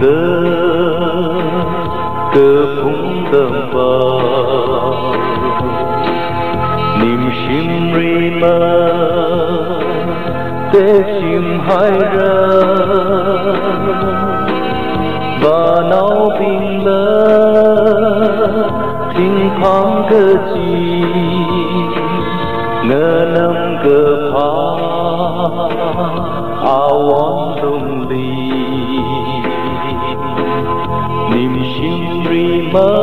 tơ cơ phúng tầm bờ niềm sim ri mơ tê chim hai ra và nấu bình lơ thinh thoáng cơ chi ngơ nâng cơ phá awan lung ly niềm sim ri mơ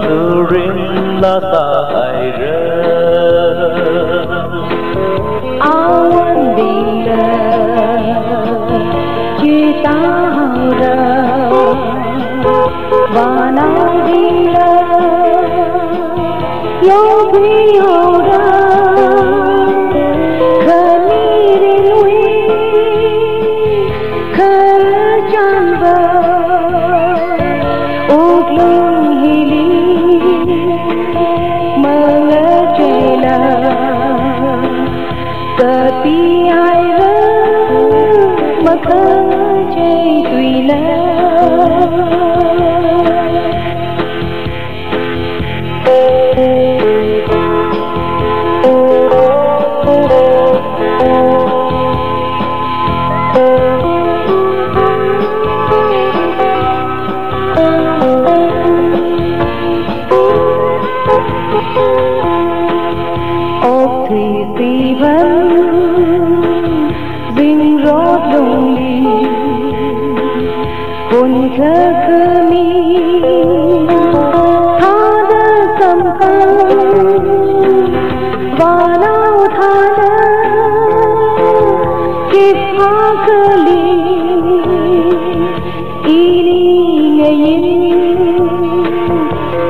từ rin la ta ai ra awan bình lơ chỉ ta ra và nấu bình lơ yêu quý hậu ra tapi ai ra mà khơi chơi tùy lẽ ốc thủy phi vấn vinh rót lung ly hồn khơ khơ mi tha đơ sầm khăn và nao tha đơ kịp phá khơ ly y đi nghe yên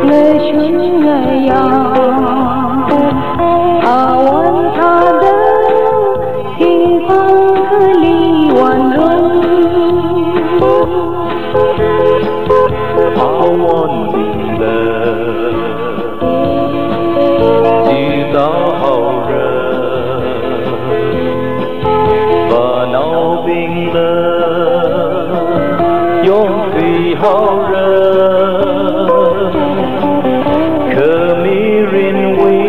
nghe xuân nghe ya awan tha đơ kinh phong ly hoàn rung awan bình lơ chỉ ta hậu ra và nấu bình lơ yong thủy hậu ra khơ mi rin quy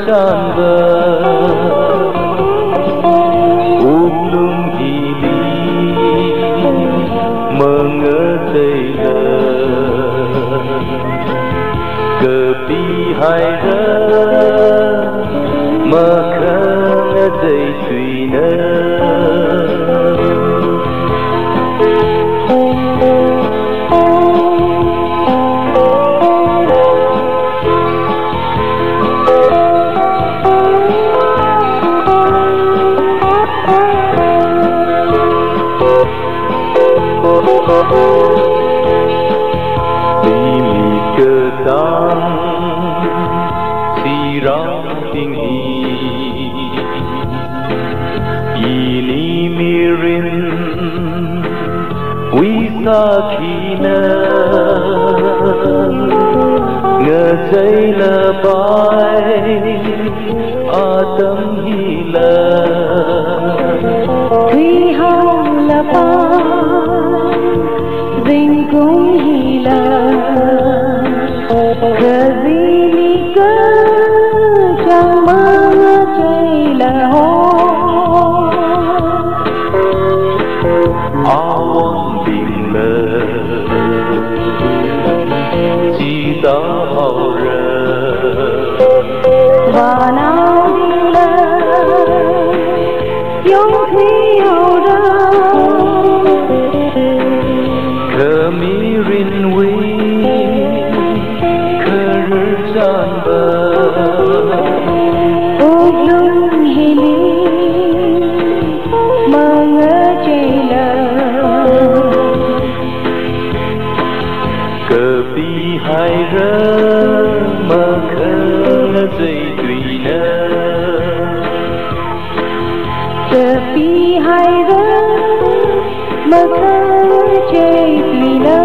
chan bờ lung hi li mơ ngỡ dây lờ cơ pi hai rơ mơ khơ dây tùy nơ Bimi cơ tan si rang ting hi ini mirin wisa kina ngơ dây lơ bay atam hi lơ thủy hậu là bay dinh cũng hi lơ cơ gì mi cơ chẳng mơ chơi là hô awan bình lơ chỉ ta hậu ra và nào bình lơ yêu thủy hậu ra khơ mi rin quy khơ rơ chan bờ ốc lung hi li mơ ngỡ chơi lờ cơ pi hai rơ mơ khơ dây tùy nơ cơ pi hai rơ mơ khơ chơi tùy nơ